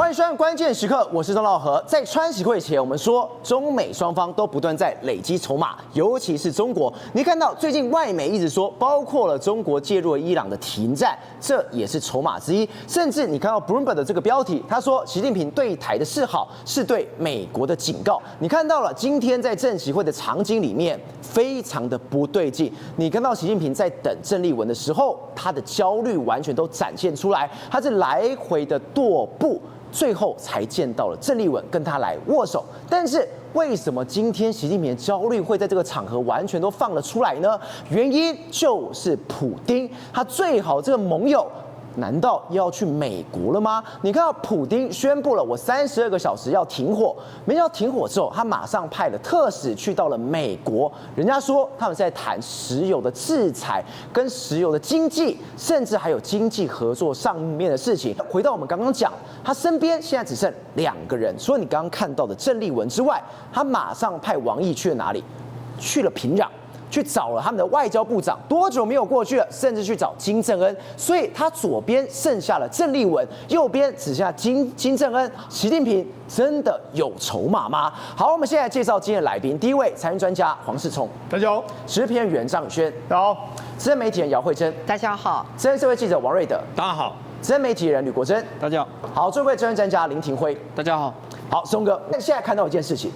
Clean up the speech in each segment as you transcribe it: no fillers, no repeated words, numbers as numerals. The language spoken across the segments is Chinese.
欢迎收看关键时刻，我是钟老和。在川习会前，我们说中美双方都不断在累积筹码，尤其是中国。你看到最近外媒一直说，包括了中国介入了伊朗的停战，这也是筹码之一。甚至你看到 Bloomberg 的这个标题，他说习近平对台的示好是对美国的警告。你看到了今天在政协会的场景里面，非常的不对劲。你看到习近平在等郑丽文的时候，他的焦虑完全都展现出来，他是来回的踱步。最后才见到了郑丽文，跟他来握手。但是为什么今天习近平的焦虑会在这个场合完全都放了出来呢？原因就是普丁，他最好这个盟友。难道要去美国了吗？你看到普丁宣布了，我32个小时要停火，没想到停火之后，他马上派了特使去到了美国。人家说他们在谈石油的制裁、跟石油的经济，甚至还有经济合作上面的事情。回到我们刚刚讲，他身边现在只剩2个人，除了你刚刚看到的郑丽文之外，他马上派王毅去了哪里？去了平壤。去找了他们的外交部长，多久没有过去了？甚至去找金正恩，所以他左边剩下了郑丽文，右边只剩下金正恩。习近平真的有筹码吗？好，我们现在介绍今天的来宾，第一位财经专家黄世聪，大家好；时事评论员张宇轩，大家好；资深媒体人姚慧珍，大家好；资深社会记者王瑞德，大家好；资深媒体人吕国珍，大家好；好，最后一位资深专家林廷辉，大家好。好，松哥，那现在看到一件事情。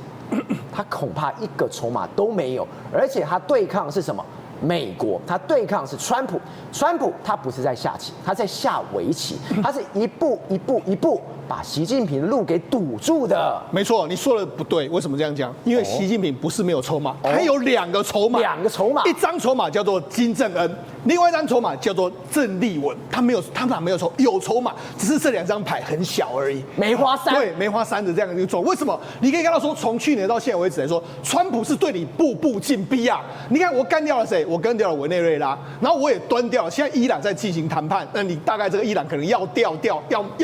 他恐怕一个筹码都没有，而且他对抗的是什么？美国，他对抗的是川普。川普他不是在下棋，他在下围棋，他是一步一步把习近平的路给堵住的。没错，你说的不对。为什么这样讲？因为习近平不是没有筹码，他有2个筹码。2个筹码，一张筹码叫做金正恩，另外一张筹码叫做郑丽文。他哪没有有筹码，只是这2张牌很小而已，梅花3。对，梅花3的这样一个状况。为什么？你可以看到说，从去年到现在为止来说，川普是对你步步进逼啊！你看我干掉了谁？我干掉了委内瑞拉，然后我也端掉了。现在伊朗在进行谈判，那你大概这个伊朗可能要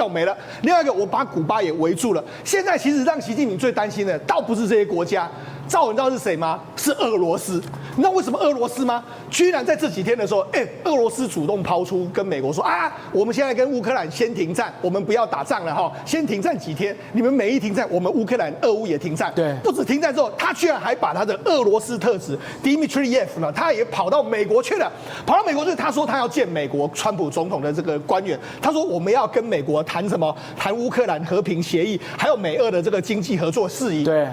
没了。另外一个，我把古巴也围住了。现在其实让习近平最担心的，倒不是这些国家。你知道是谁吗？是俄罗斯。你知道为什么俄罗斯吗？居然在这几天的时候，俄罗斯主动抛出跟美国说啊，我们现在跟乌克兰先停战，我们不要打仗了哈，先停战几天。你们每一停战，我们乌克兰、俄乌也停战。对，不止停战之后，他居然还把他的俄罗斯特使 Dmitriev 呢，他也跑到美国去了。跑到美国去，他说他要见美国川普总统的这个官员。他说我们要跟美国谈什么？谈乌克兰和平协议，还有美俄的这个经济合作事宜。对。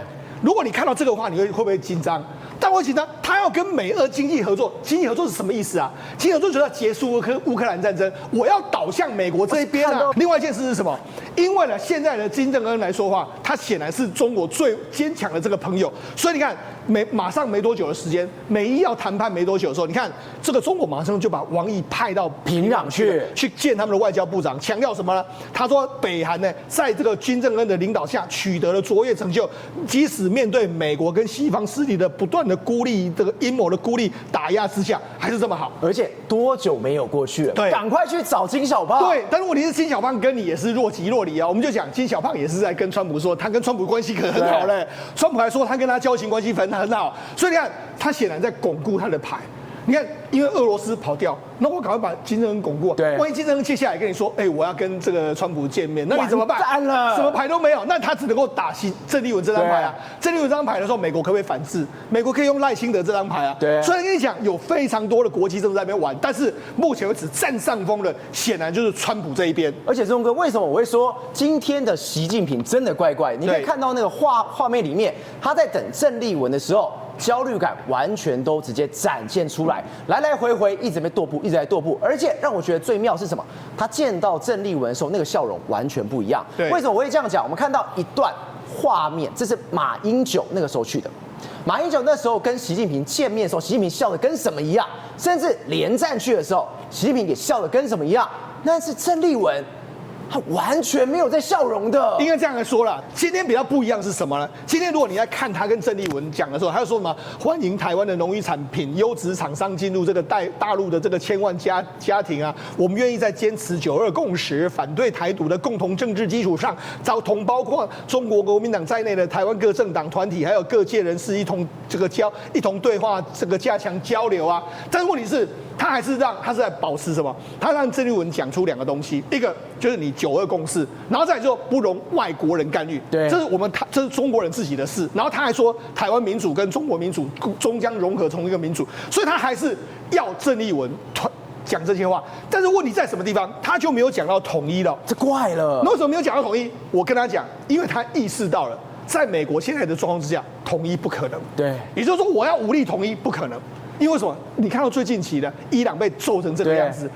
如果你看到这个的话，你会不会紧张？但我紧张，他要跟美俄经济合作，经济合作是什么意思啊？经济合作就是要结束乌克兰战争，我要倒向美国这一边啊。另外一件事是什么？因为呢，现在的金正恩来说话，他显然是中国最坚强的这个朋友，所以你看，马上没多久的时间，美伊要谈判没多久的时候，你看这个中国马上就把王毅派到平壤去见他们的外交部长，强调什么呢？他说北韩呢，在这个金正恩的领导下取得了卓越成就，即使面对美国跟西方势力的不断的孤立，这个阴谋的孤立打压之下，还是这么好。而且多久没有过去了？对，赶快去找金小胖。对，但是问题是金小胖跟你也是若即若离啊。我们就讲金小胖也是在跟川普说，他跟川普关系可很好嘞。川普还说他跟他交情关系很好，所以你看他显然在巩固他的牌。你看，因为俄罗斯跑掉，那我赶快把金正恩巩固。对，万一金正恩接下来跟你说，我要跟这个川普见面，那你怎么办？完蛋了，什么牌都没有，那他只能够打郑丽文这张牌啊。郑丽文这张牌的时候，美国可不可以反制？美国可以用赖清德这张牌啊。对，所以跟你讲，有非常多的国际政治在那边玩，但是目前为止占上风的，显然就是川普这一边。而且钟哥，为什么我会说今天的习近平真的怪怪？你可以看到那个画面里面，他在等郑丽文的时候。焦虑感完全都直接展现出来，来来回回一直在踱步，一直在踱步，而且让我觉得最妙是什么？他见到郑丽文的时候，那个笑容完全不一样。对，为什么我会这样讲？我们看到一段画面，这是马英九那个时候去的。马英九那时候跟习近平见面的时候，习近平笑得跟什么一样？甚至连战去的时候，习近平也笑得跟什么一样？那是郑丽文。他完全没有在笑容的，应该这样来说啦。今天比较不一样是什么呢？今天如果你在看他跟郑丽文讲的时候，他就说什么欢迎台湾的农渔产品优质厂商进入这个大陆的这个千万家庭啊，我们愿意在坚持9·2共识、反对台独的共同政治基础上，包括中国国民党在内的台湾各政党团体，还有各界人士一同对话，这个加强交流啊。但是问题是，他还是在保持什么？他让郑丽文讲出2个东西，一个就是你9·2共识，然后再就不容外国人干预，对，这是中国人自己的事。然后他还说台湾民主跟中国民主终将融合成一个民主，所以他还是要郑丽文讲这些话。但是问题在什么地方？他就没有讲到统一了，这怪了。那为什么没有讲到统一？我跟他讲，因为他意识到了，在美国现在的状况之下，统一不可能。对，也就是说，我要武力统一不可能。因为什么？你看到最近期的伊朗被揍成这个样子，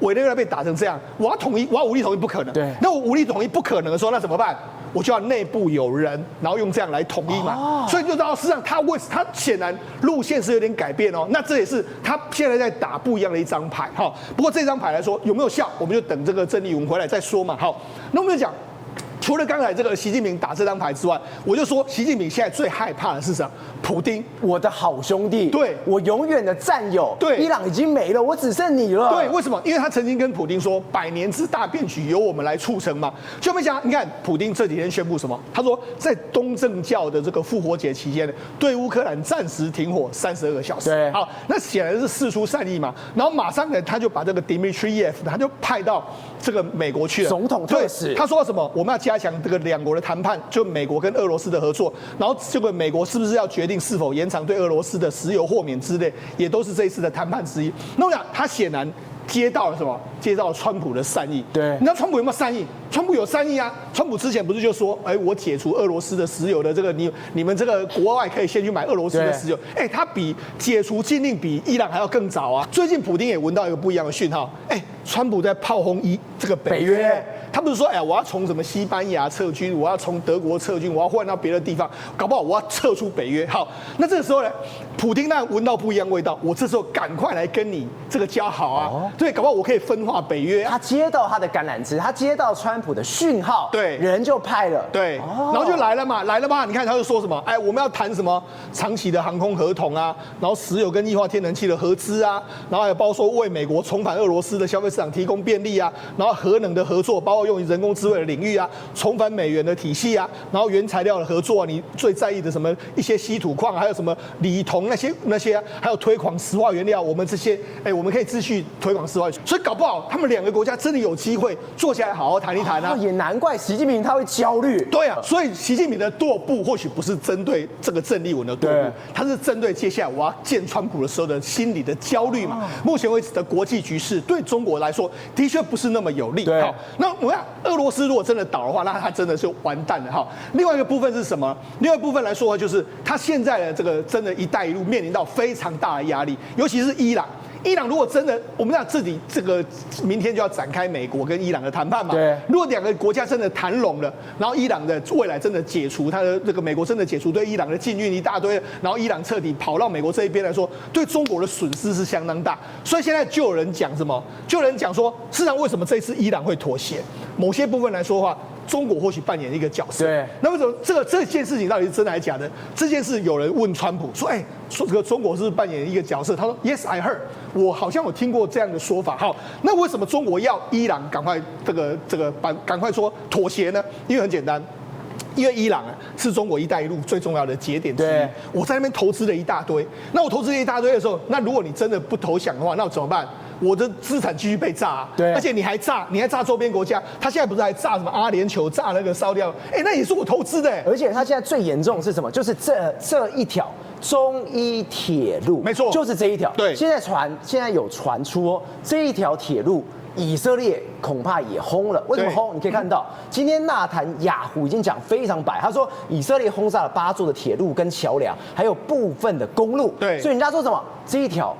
委内瑞拉被打成这样，我要统一，我要武力统一不可能。对，那我武力统一不可能的时候，那怎么办？我就要内部有人，然后用这样来统一嘛。所以就知道，事实上他显然路线是有点改变哦。那这也是他现在在打不一样的一张牌。好，不过这张牌来说有没有效，我们就等这个郑丽文回来再说嘛。好，那我们就讲。除了刚才这个习近平打这张牌之外，我就说习近平现在最害怕的是什么？普丁，我的好兄弟，对，我永远的战友，对，伊朗已经没了，我只剩你了。对，为什么？因为他曾经跟普丁说，100年之大变局由我们来促成嘛。就没想到，你看普丁这几天宣布什么？他说在东正教的这个复活节期间呢，对乌克兰暂时停火32个小时。对，好，那显然是释出善意嘛。然后马上呢，他就把这个 Dmitriev 他就派到这个美国去了，总统特使。他说什么？我们要加强这个2国的谈判，就美国跟俄罗斯的合作。然后这个美国是不是要决定是否延长对俄罗斯的石油豁免之类，也都是这一次的谈判之一。那我想，他显然接到了什么？接到了川普的善意。对，你知道川普有没有善意？川普有善意啊！川普之前不是就说，我解除俄罗斯的石油的这个，你们这个国外可以先去买俄罗斯的石油。他比解除禁令比伊朗还要更早啊！最近普丁也闻到一个不一样的讯号，川普在炮轰这个北约。他不是说，我要从什么西班牙撤军，我要从德国撤军，我要换到别的地方，搞不好我要撤出北约。好，那这个时候呢，普丁那闻到不一样味道，我这时候赶快来跟你这个交好啊，对，搞不好我可以分化北约。他接到他的橄榄枝，他接到川普的讯号，对，人就派了，对，然后就来了嘛。你看他就说什么，我们要谈什么长期的航空合同啊，然后石油跟液化天然气的合资啊，然后还有包括说为美国重返俄罗斯的消费市场提供便利啊，然后核能的合作，包括用于人工智慧的领域啊，重返美元的体系啊，然后原材料的合作啊，你最在意的什么一些稀土矿，还有什么锂铜那些，还有推广石化原料，我们这些，我们可以继续推广石化，所以搞不好他们2个国家真的有机会坐下来好好谈一谈啊。也难怪习近平他会焦虑。对啊，所以习近平的跺步或许不是针对这个郑丽文的跺步，他是针对接下来我要见川普的时候的心理的焦虑嘛。目前为止的国际局势对中国来说的确不是那么有利。好，那我想俄罗斯如果真的倒的话，那他真的是完蛋了哈。另外一个部分是什么？另外一个部分来说，就是他现在的这个真的一带一路面临到非常大的压力，尤其是伊朗。伊朗如果真的，我们讲自己这个明天就要展开美国跟伊朗的谈判嘛。对。如果2个国家真的谈拢了，然后伊朗的未来真的解除他的这个美国真的解除对伊朗的禁运一大堆，然后伊朗彻底跑到美国这一边来说，对中国的损失是相当大。所以现在就有人讲什么？就有人讲说，事实上为什么这次伊朗会妥协？某些部分来说的话，中国或许扮演一个角色。对。那为什么这件事情到底是真的还是假的？这件事有人问川普说，说这个中国是不是扮演一个角色？他说 Yes, I heard。我好像有听过这样的说法。好，那为什么中国要伊朗赶快赶快说妥协呢？因为很简单。因为伊朗是中国“一带一路”最重要的节点之一，我在那边投资了一大堆。那我投资了一大堆的时候，那如果你真的不投降的话，那我怎么办？我的资产继续被炸啊！对，而且你还炸周边国家。他现在不是还炸什么阿联酋、炸那个烧掉？那也是我投资的。而且他现在最严重的是什么？就是这一条中伊铁路，没错，就是这一条。对，现在有传出这一条铁路。以色列恐怕也轰了，为什么轰？你可以看到，今天纳坦雅胡已经讲非常白，他说以色列轰炸了8座的铁路跟桥梁，还有部分的公路。对，所以人家说什么？这一条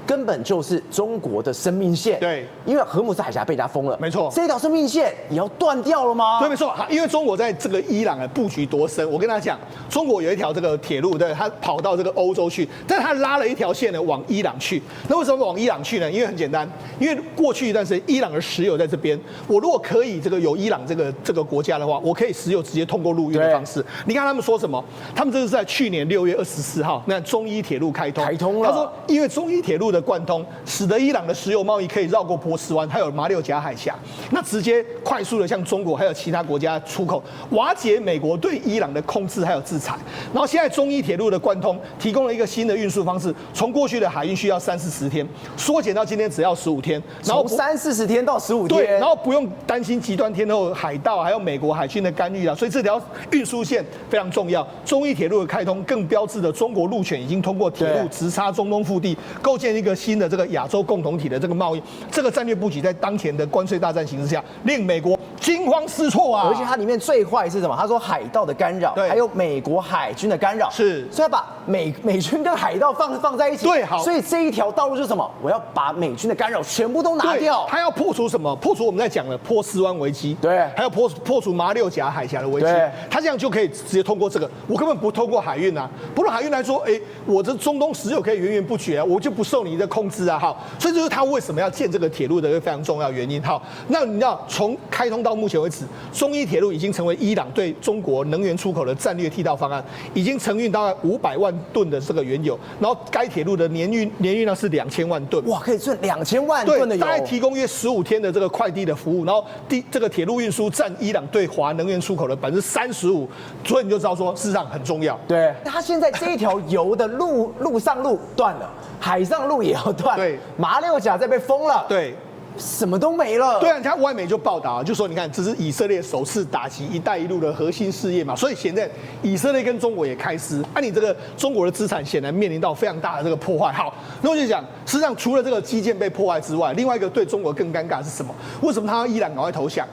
根本就是中国的生命线。对，因为荷姆斯海峡被人家封了，没错，这条生命线也要断掉了吗？对，没错。因为中国在这个伊朗的布局多深，我跟他讲，中国有一条这个铁路，对，它跑到这个欧洲去，但是它拉了一条线呢往伊朗去。那为什么往伊朗去呢？因为很简单，因为过去一段时间伊朗的石油在这边，我如果可以这个有伊朗这个国家的话，我可以石油直接通过陆运的方式。你看他们说什么？他们这是在去年6月24号，那中伊铁路开通了。他说，因为中伊铁路的贯通，使得伊朗的石油贸易可以绕过波斯湾，还有马六甲海峡，那直接快速的向中国还有其他国家出口，瓦解美国对伊朗的控制还有制裁。然后现在中伊铁路的贯通提供了一个新的运输方式，从过去的海运需要30-40天，缩减到今天只要15天，然后从30-40天到15天，对，然后不用担心极端天候、海盗还有美国海军的干预啊，所以这条运输线非常重要。中伊铁路的开通，更标志着中国陆权已经通过铁路直插中东腹地，构建一个新的这个亚洲共同体的这个贸易。这个战略布局在当前的关税大战形势下，令美国惊慌失措啊！而且它里面最坏是什么？他说海盗的干扰，还有美国海军的干扰，是，所以要把美军跟海盗放在一起。对，好，所以这一条道路就是什么？我要把美军的干扰全部都拿掉。他要破除什么？破除我们在讲的波斯湾危机，对，还有破除马六甲海峡的危机。他这样就可以直接通过这个，我根本不透过海运啊，不论海运来说，我这中东石油可以源源不绝啊，我就不受你的控制啊，好，所以这就是他为什么要建这个铁路的一个非常重要原因。好，那你知道从开通到目前为止，中伊铁路已经成为伊朗对中国能源出口的战略替代方案，已经承运大概500万吨的这个原油，然后该铁路的年运量是2000万吨，哇，可以赚2000万吨的油，大概提供约15天的这个快递的服务，然后这个铁路运输占伊朗对华能源出口的35%，所以你就知道说事实上很重要。对，他现在这一条油的陆上路断了，海上路也要断，对，马六甲再被封了，对。什么都没了。对啊，你看外媒就报道，就说你看这是以色列首次打击“一带一路”的核心事业嘛，所以现在以色列跟中国也开撕，你这个中国的资产显然面临到非常大的这个破坏。好，那我就讲，实际上除了这个基建被破坏之外，另外一个对中国更尴尬是什么？为什么他要伊朗赶快投降？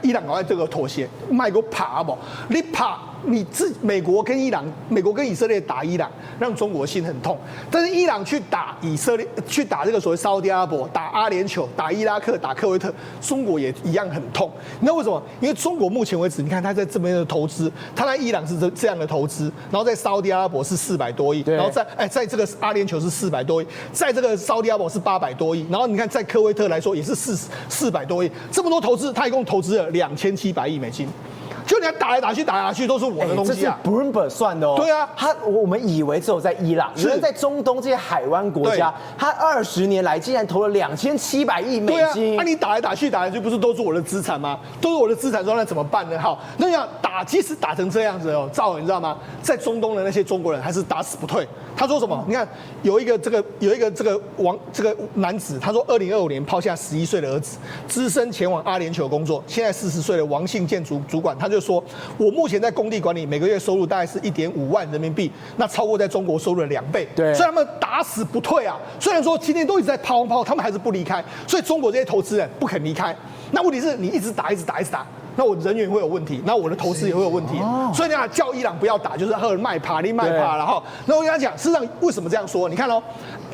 伊朗赶快这个妥协，卖给爬不？你爬。美国跟以色列打伊朗，让中国心很痛。但是伊朗去打以色列，去打这个所谓沙特阿拉伯，打阿联酋，打伊拉克，打科威特，中国也一样很痛。你知道为什么？因为中国目前为止，你看他在这边的投资，他在伊朗是这样的投资，然后在沙特阿拉伯是400多亿，然后在这个阿联酋是400多亿，在这个沙特阿拉伯是800多亿，然后你看在科威特来说也是400多亿，这么多投资，他一共投资了2700亿美金。就你看打来打去都是我的东西啊！这是 Bloomberg 算的哦。对啊，我们以为只有在伊朗，原来在中东这些海湾国家，他20年来竟然投了2700亿美金。对啊，你打来打去不是都是我的资产吗？都是我的资产，那怎么办呢？好，那你想即使打成这样子哦，赵，你知道吗？在中东的那些中国人还是打死不退。他说什么？你看有一个这个男子，他说2025年抛下11岁的儿子，只身前往阿联酋工作，现在40岁的王姓建筑主管，他就说，我目前在工地管理，每个月收入大概是1.5万人民币，那超过在中国收入的2倍。对，所以他们打死不退啊。虽然说今天都一直在抛，他们还是不离开。所以中国这些投资人不肯离开。那问题是你一直打，那我人员会有问题，那我的投资也会有问题。所以你看叫伊朗不要打，就是卖怕，然后，那我跟他讲，事实上为什么这样说？你看哦。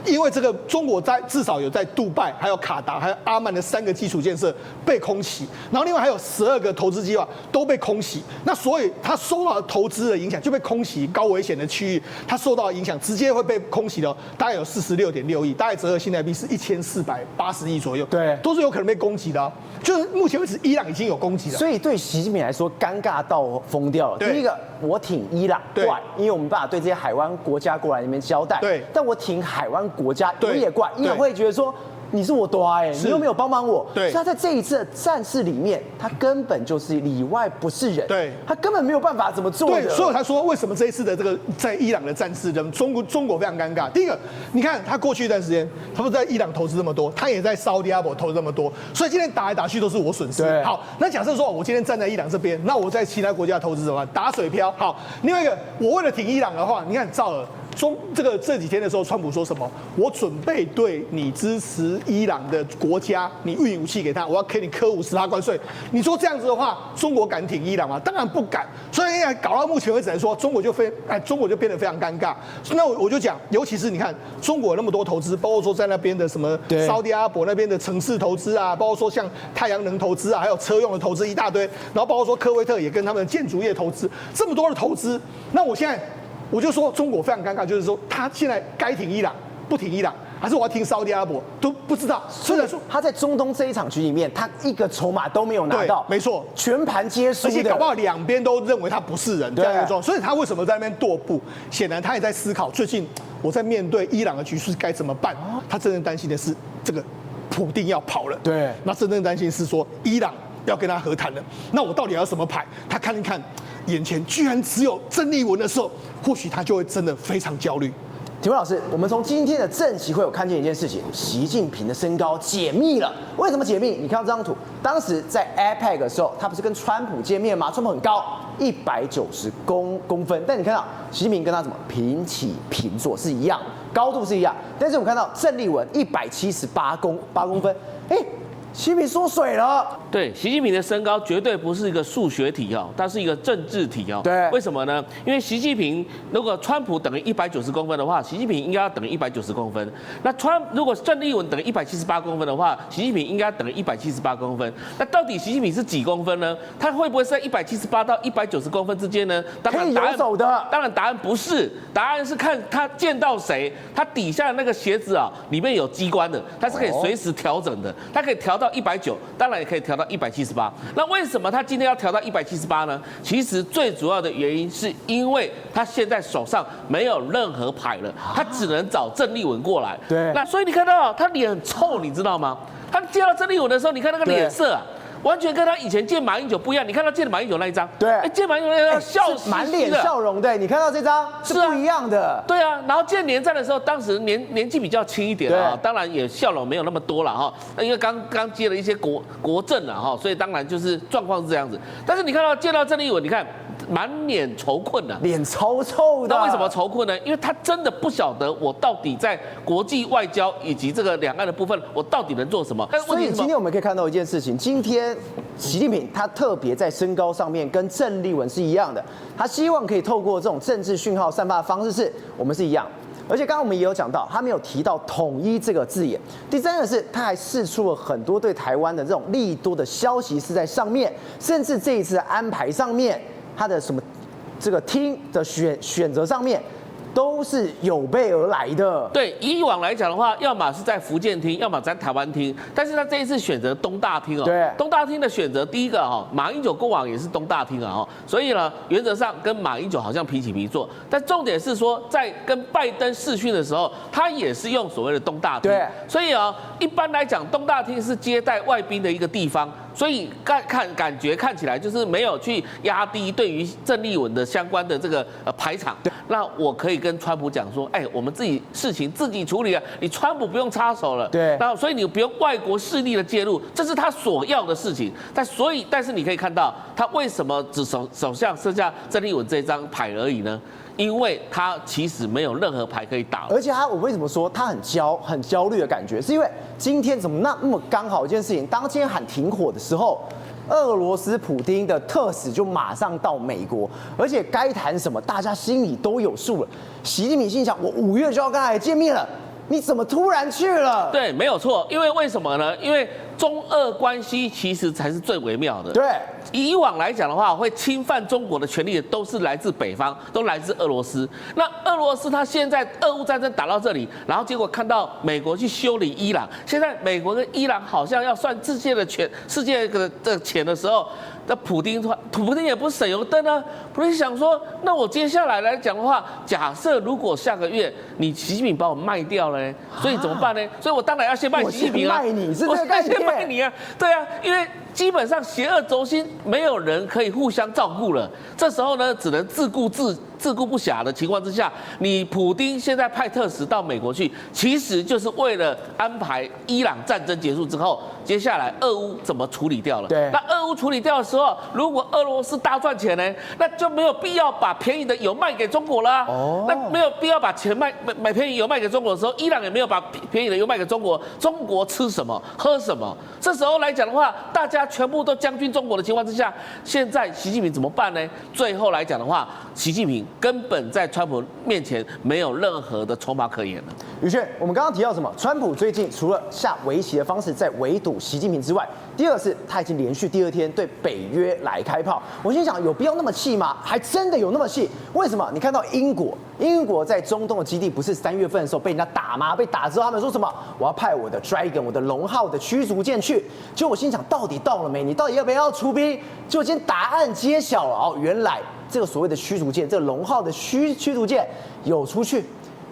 因为这个中国至少有在杜拜、还有卡达、还有阿曼的3个基础建设被空袭，然后另外还有12个投资计划都被空袭。那所以它受到投资的影响就被空袭高危险的区域，它受到影响直接会被空袭的，大概有46.6亿，大概折合新台币是1480亿左右。对，都是有可能被攻击的哦。就是目前为止，伊朗已经有攻击了。所以对习近平来说，尴尬到疯掉了。第一个，我挺伊朗怪，因为我们办法对这些海湾国家过来那边交代。对，但我挺海湾国家也怪，伊朗会觉得说你是我多你又没有帮忙我。对，所以他在这一次的战事里面，他根本就是里外不是人。对，他根本没有办法怎么做的。对，所以他说为什么这一次的这个在伊朗的战事，中国非常尴尬。第一个，你看他过去一段时间，他不是在伊朗投资这么多，他也在沙特阿拉伯投资这么多，所以今天打来打去都是我损失。好，那假设说我今天站在伊朗这边，那我在其他国家投资怎么办？打水漂。好，另外一个，我为了挺伊朗的话，你看赵尔。这几天的时候，川普说什么？我准备对你支持伊朗的国家，你运武器给他，我要给你科50%关税。你说这样子的话，中国敢挺伊朗吗？当然不敢。所以搞到目前为止来说，中国就变得非常尴尬。那我就讲，尤其是你看，中国有那么多投资，包括说在那边的什么沙特阿拉伯那边的城市投资啊，包括说像太阳能投资啊，还有车用的投资一大堆，然后包括说科威特也跟他们的建筑业投资，这么多的投资，那我就说中国非常尴尬，就是说他现在该挺伊朗，不挺伊朗，还是我要挺沙特阿拉伯，都不知道。所以说他在中东这一场局里面，他一个筹码都没有拿到，没错，全盘皆输的，而且搞不好两边都认为他不是人这样一种，所以他为什么在那边踱步？显然他也在思考最近我在面对伊朗的局势该怎么办？他真正担心的是这个普丁要跑了，对，那真正担心是说伊朗要跟他和谈了，那我到底要什么牌？他看一看，眼前居然只有郑丽文的时候，或许他就会真的非常焦虑。请问老师，我们从今天的政协会有看见一件事情，习近平的身高解密了。为什么解密？你看到这张图，当时在 APEC 的时候，他不是跟川普见面吗？川普很高，190公分，但你看到习近平跟他怎么平起平坐是一样，高度是一样，但是我们看到郑丽文178公分，习近平缩水了。对，习近平的身高绝对不是一个数学题哦，它是一个政治题哦。对，为什么呢？因为习近平如果川普等于190公分的话，习近平应该要等于190公分。那如果郑丽文等于178公分的话，习近平应该等于178公分。那到底习近平是几公分呢？他会不会是在178到190公分之间呢？当然答案当然答案不是，答案是看他见到谁，他底下的那个鞋子啊，里面有机关的，它是可以随时调整的，它可以调到190，当然也可以调到178。那为什么他今天要调到178呢？其实最主要的原因是因为他现在手上没有任何牌了，他只能找郑丽文过来。对，那所以你看到他脸很臭，你知道吗？他见到郑丽文的时候，你看那个脸色啊。完全跟他以前见马英九不一样，你看他见马英九那一张，对，见马英九那张笑嘻嘻的，满脸笑容，对，你看到这张是不一样的，对啊。然后见连战的时候，当时年纪比较轻一点啊，当然也笑容没有那么多了哈，因为刚接了一些国政了哈，所以当然就是状况是这样子。但是你看到见到郑丽文，你看满脸愁困啊，脸超臭的。那为什么愁困呢？因为他真的不晓得我到底在国际外交以及这个两岸的部分，我到底能做什么。所以今天我们可以看到一件事情，今天习近平他特别在身高上面跟郑丽文是一样的，他希望可以透过这种政治讯号散发的方式是我们是一样。而且刚刚我们也有讲到，他没有提到统一这个字眼。第三个是，他还释出了很多对台湾的这种利多的消息是在上面，甚至这一次的安排上面，他的什么这个厅的选择上面。都是有备而来的。对，以往来讲的话，要么是在福建厅，要么在台湾厅。但是他这一次选择东大厅哦。对，东大厅的选择，第一个哈，马英九过往也是东大厅啊哈，所以呢，原则上跟马英九好像平起平坐。但重点是说，在跟拜登视讯的时候，他也是用所谓的东大厅。对，所以啊，一般来讲，东大厅是接待外宾的一个地方。所以感觉看起来就是没有去压低对于郑丽文的相关的这个排场。那我可以跟川普讲说，我们自己事情自己处理啊，你川普不用插手了。对。那所以你不用外国势力的介入，这是他所要的事情。但是你可以看到，他为什么只手上剩下郑丽文这张牌而已呢？因为他其实没有任何牌可以打，而且我为什么说他很焦虑的感觉，是因为今天怎么那么刚好一件事情，当今天喊停火的时候，俄罗斯普丁的特使就马上到美国，而且该谈什么大家心里都有数了。习近平心想，我5月就要跟他来见面了，你怎么突然去了？对，没有错，因为什么呢？因为中俄关系其实才是最微妙的。对。以往来讲的话，会侵犯中国的权利的都是来自北方，都来自俄罗斯。那俄罗斯它现在俄乌战争打到这里，然后结果看到美国去修理伊朗，现在美国跟伊朗好像要算世界的钱的时候，那普丁也不是省油灯啊。普丁想说，那我接下来来讲的话，假设如果下个月你习近平把我卖掉了，所以怎么办呢？所以我当然要先卖习近平啊，我先卖你是这个概念，先卖你啊，对啊，因为基本上邪恶轴心没有人可以互相照顾了，这时候呢，只能自顾不暇的情况之下，你普丁现在派特使到美国去，其实就是为了安排伊朗战争结束之后，接下来俄乌怎么处理掉了。对，那俄乌处理掉的时候，如果俄罗斯大赚钱呢，那就没有必要把便宜的油卖给中国了。哦，那没有必要把钱买便宜油卖给中国的时候，伊朗也没有把便宜的油卖给中国，中国吃什么喝什么？这时候来讲的话，大家全部都将军中国的情况之下，现在习近平怎么办呢？最后来讲的话，习近平根本在川普面前没有任何的筹码可言了。宇轩，我们刚刚提到什么？川普最近除了下围棋的方式在围堵习近平之外，第二是他已经连续第2天对北约来开炮。我心想，有必要那么气吗？还真的有那么气？为什么？你看到英国在中东的基地不是3月份的时候被人家打吗？被打之后，他们说什么？我要派我的 Dragon， 我的龙号的驱逐舰去。结果我心想，到底到了没？你到底要不要出兵？结果今天答案揭晓了哦，原来这个所谓的驱逐舰，这个龙号的驱逐舰有出去。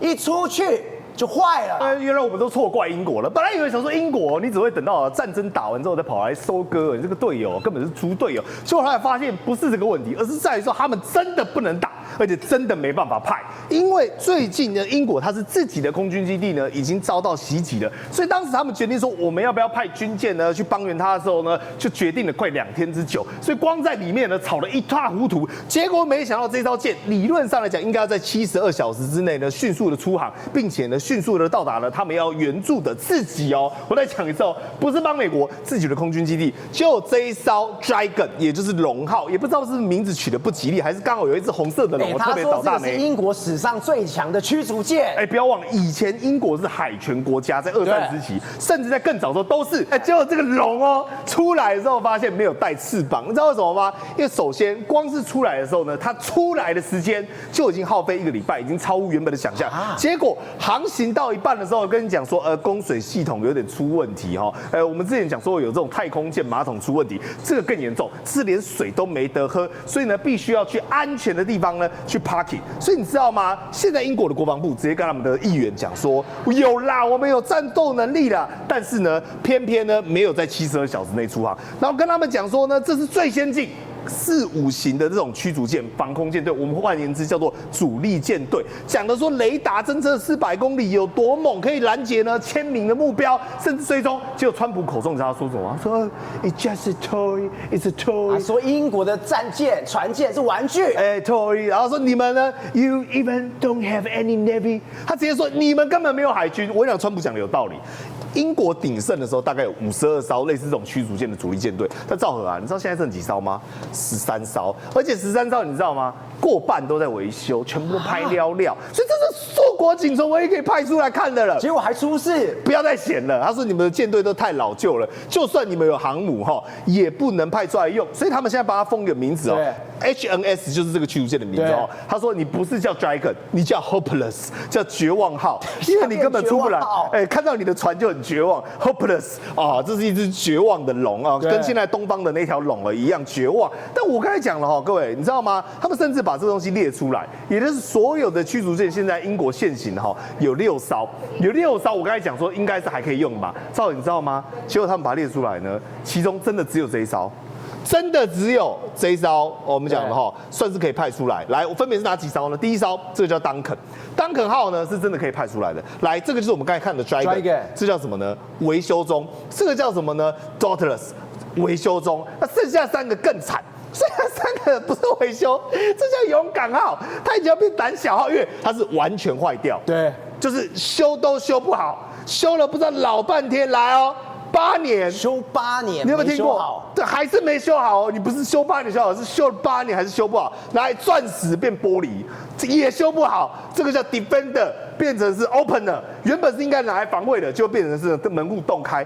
一出去就坏了。原来我们都错怪英国了。本来以为想说英国你只会等到战争打完之后再跑来收割，你这个队友根本是猪队友。结果后来发现不是这个问题，而是在于说他们真的不能打，而且真的没办法派。因为最近呢，英国它是自己的空军基地呢已经遭到袭击了，所以当时他们决定说我们要不要派军舰呢去帮援他的时候呢，就决定了快2天之久。所以光在里面呢吵得一塌糊涂。结果没想到这艘舰理论上来讲应该要在72小时之内呢迅速的出航，并且呢迅速的到达了他们要援助的自己哦。我再讲一次哦，不是帮美国自己的空军基地，就这一艘 Dragon， 也就是龙号，也不知道是不是名字取得不吉利，还是刚好有一只红色的龙特别倒大霉。是英国史上最强的驱逐舰。不要忘了，以前英国是海权国家，在2战时期，甚至在更早的时候都是。结果这个龙哦出来的时候发现没有带翅膀，你知道为什么吗？因为首先光是出来的时候呢，它出来的时间就已经耗费1个礼拜，已经超乎原本的想象。结果航行到一半的时候，跟你讲说，供水系统有点出问题哈。我们之前讲说有这种太空舰马桶出问题，这个更严重，是连水都没得喝，所以呢必须要去安全的地方呢去 parking。所以你知道吗？现在英国的国防部直接跟他们的议员讲说，有啦，我们有战斗能力啦，但是呢，偏偏呢没有在72小时内出航，然后跟他们讲说呢，这是最先进4、5型的这种驱逐舰防空舰队，我们换言之叫做主力舰队，讲的说雷达侦测400公里有多猛，可以拦截呢1000名的目标，甚至追踪。结果川普口中你知道他说什么？他说 It's just a toy, it's a toy。说英国的战舰、船舰是玩具，toy。然后说你们呢 ，You even don't have any navy。他直接说你们根本没有海军。我跟你讲，川普讲的有道理。英国鼎盛的时候，大概有52艘类似这种驱逐舰的主力舰队。但赵和啊，你知道现在剩几艘吗？13艘，而且13艘你知道吗？过半都在维修，全部都拍撩撩，所以这是硕果仅存唯一可以派出来看的了。结果还出事，不要再嫌了。他说你们的舰队都太老旧了，就算你们有航母哈，也不能派出来用。所以他们现在帮他封一个名字哦 ，HMS 就是这个驱逐舰的名字哦。他说你不是叫 Dragon， 你叫 Hopeless， 叫绝望号，因为你根本出不来。看到你的船就很绝望 ，Hopeless 啊，这是一只绝望的龙啊，跟现在东方的那条龙一样绝望。但我刚才讲了哈，各位你知道吗？他们甚至把这个东西列出来，也就是所有的驱逐舰现在英国现行哈有6艘，我刚才讲说应该是还可以用嘛。赵你知道吗？结果他们把它列出来呢，其中真的只有这一艘。真的只有这一艘，我们讲的哈，算是可以派出来。来，我分别是哪几艘呢？第一艘，这个叫Duncan号呢，是真的可以派出来的。来，这个就是我们刚才看的 Dragon， 这叫什么呢？维修中。这个叫什么呢 ？Dauntless， 维修中。那剩下3个更惨。剩下3个不是维修，这叫勇敢号，它已经要变胆小号，因为它是完全坏掉。对，就是修都修不好，修了不知道老半天来哦。8年修8年，你有没有听过？对，还是没修好哦。你不是修8年修好，是修了8年还是修不好？来，钻石变玻璃也修不好，这个叫 Defender 变成是 Opener， 原本是应该拿来防卫的，就变成是门户洞开，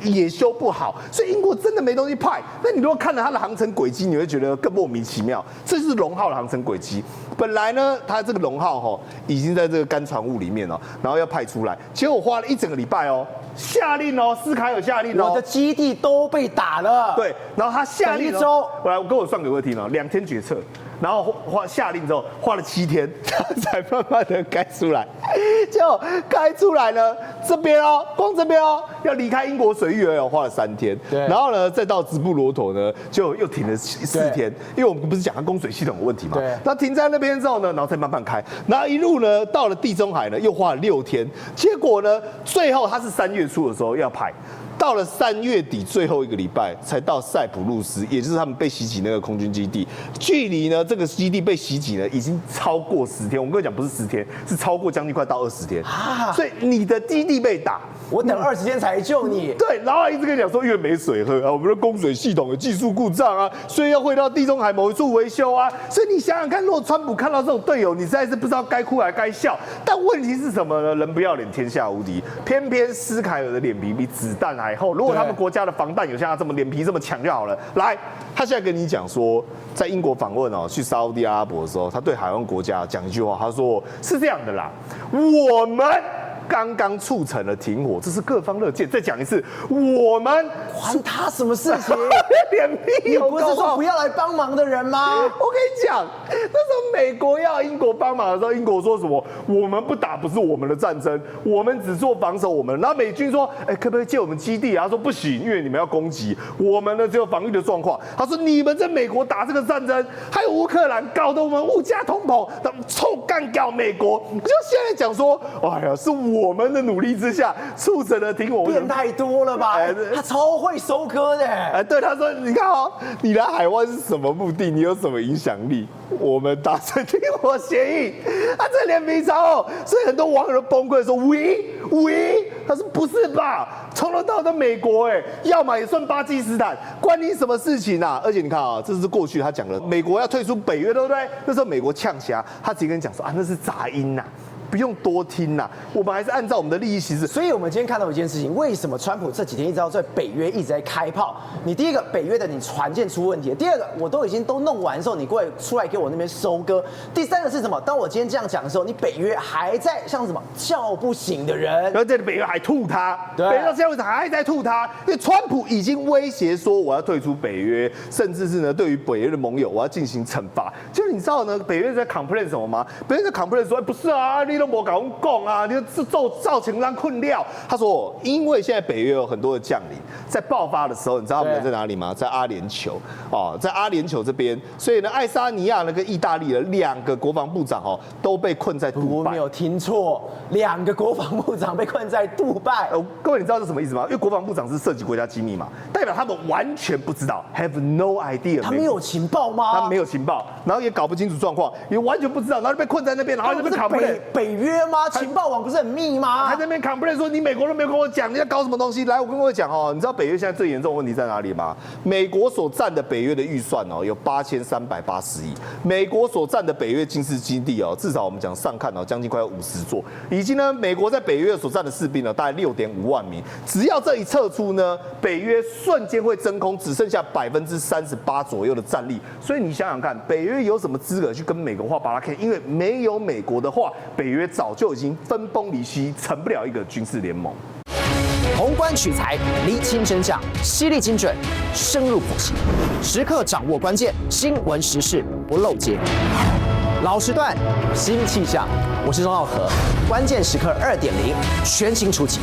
也修不好。所以英国真的没东西派。那你如果看了它的航程轨迹，你会觉得更莫名其妙。这是龙号的航程轨迹。本来呢，它这个龙号哈已经在这个干船坞里面哦，然后要派出来，结果花了1整个礼拜哦。下令哦，斯凯尔下令哦，我的基地都被打了。对，然后他下令1周，我跟我算给各位听哦，2天决策，然后下令之后花了7天，才慢慢的开出来。结果开出来呢，这边哦，光这边哦，要离开英国水域哦，花了3天。对，然后呢，再到直布罗陀呢，就又停了4天，因为我们不是讲它供水系统有问题嘛。对。那停在那边之后呢，然后再慢慢开，然后一路呢到了地中海呢，又花了6天。结果呢，最后它是3月初的时候要派。到了3月底最后1个礼拜才到塞浦路斯，也就是他们被袭击那个空军基地。距离呢这个基地被袭击呢已经超过10天。我跟你讲，不是10天，是超过将近快到20天。所以你的基地被打，我等20天才救你。对，然后一直跟你讲说，因为没水喝啊，我们的供水系统有技术故障啊，所以要回到地中海某一处维修啊。所以你想想看，如果川普看到这种队友，你实在是不知道该哭还该笑。但问题是什么呢？人不要脸，天下无敌。偏偏斯凯尔的脸皮比子弹还厚。如果他们国家的防弹有像他这么脸皮这么强就好了。来，他现在跟你讲说，在英国访问哦，去沙烏地阿拉伯的时候，他对海湾国家讲一句话，他说是这样的啦，我们刚刚促成了停火，这是各方乐见。再讲一次，我们关他什么事情？脸皮你有够厚不是说不要来帮忙的人吗？我跟你讲，那时候美国要英国帮忙的时候，英国说什么？我们不打不是我们的战争，我们只做防守我们。然后美军说，可不可以借我们基地啊？他说不行，因为你们要攻击，我们呢只有防御的状况。他说你们在美国打这个战争，还有乌克兰，搞得我们物价通膨，臭干掉美国。就现在讲说，哎呀，是我们的努力之下促成了停火。变太多了吧？他超会收割的。对，他说，你看哦，你来海湾是什么目的？你有什么影响力？我们达成停火协议，他这脸皮超厚，所以很多网友都崩溃说 we， 他说不是吧？从头到尾美国要么也算巴基斯坦，关你什么事情啊？而且你看啊，这是过去他讲了，美国要退出北约，对不对？那时候美国呛虾，他直接跟你讲说啊，那是杂音呐。不用多听啦，我们还是按照我们的利益行事。所以，我们今天看到一件事情，为什么川普这几天一直要在北约一直在开炮？你第一个，北约的你船舰出问题了；第二个，我都已经弄完的时候，你过来出来给我那边收割；第三个是什么？当我今天这样讲的时候，你北约还在像什么叫不醒的人，然后这里北约还吐他，对，北约到现在为止还在吐他，因为川普已经威胁说我要退出北约，甚至是呢对于北约的盟友我要进行惩罚。就是你知道呢，北约在 complain 什么吗？北约在 complain 说，不是啊，你都没搞讲啊，你造成让困料。他说，因为现在北约有很多的将领，在爆发的时候，你知道他们人在哪里吗？在阿联酋哦，在阿联酋这边，所以呢，爱沙尼亚呢跟意大利的2个国防部长哦都被困在杜拜。我没有听错，2个国防部长被困在杜拜。各位你知道这什么意思吗？因为国防部长是涉及国家机密嘛，代表他们完全不知道 ，have no idea。他没有情报吗？他没有情报，然后也搞不清楚状况，也完全不知道，然后就被困在那边，然后就被 complain。北约吗？情报网不是很密吗？还在那边 complain 说你美国都没有跟我讲，你在搞什么东西？来，我跟各位讲哦，你知道北约现在最严重的问题在哪里吗？美国所占的北约的预算哦有8380亿，美国所占的北约军事基地哦，至少我们讲上看哦，将近快要50座，以及呢，美国在北约所占的士兵呢，大概6.5万名。只要这一撤出呢，北约瞬间会真空，只剩下38%左右的战力。所以你想想看，北约有什么资格去跟美国画巴拉 K？ 因为没有美国的话，北约早就已经分崩离析，成不了一个军事联盟。宏观取材，厘清真相，犀利精准，深入剖析，时刻掌握关键新闻时事，不漏接。老时段，新气象，我是钟浩和，关键时刻2.0，全新出击。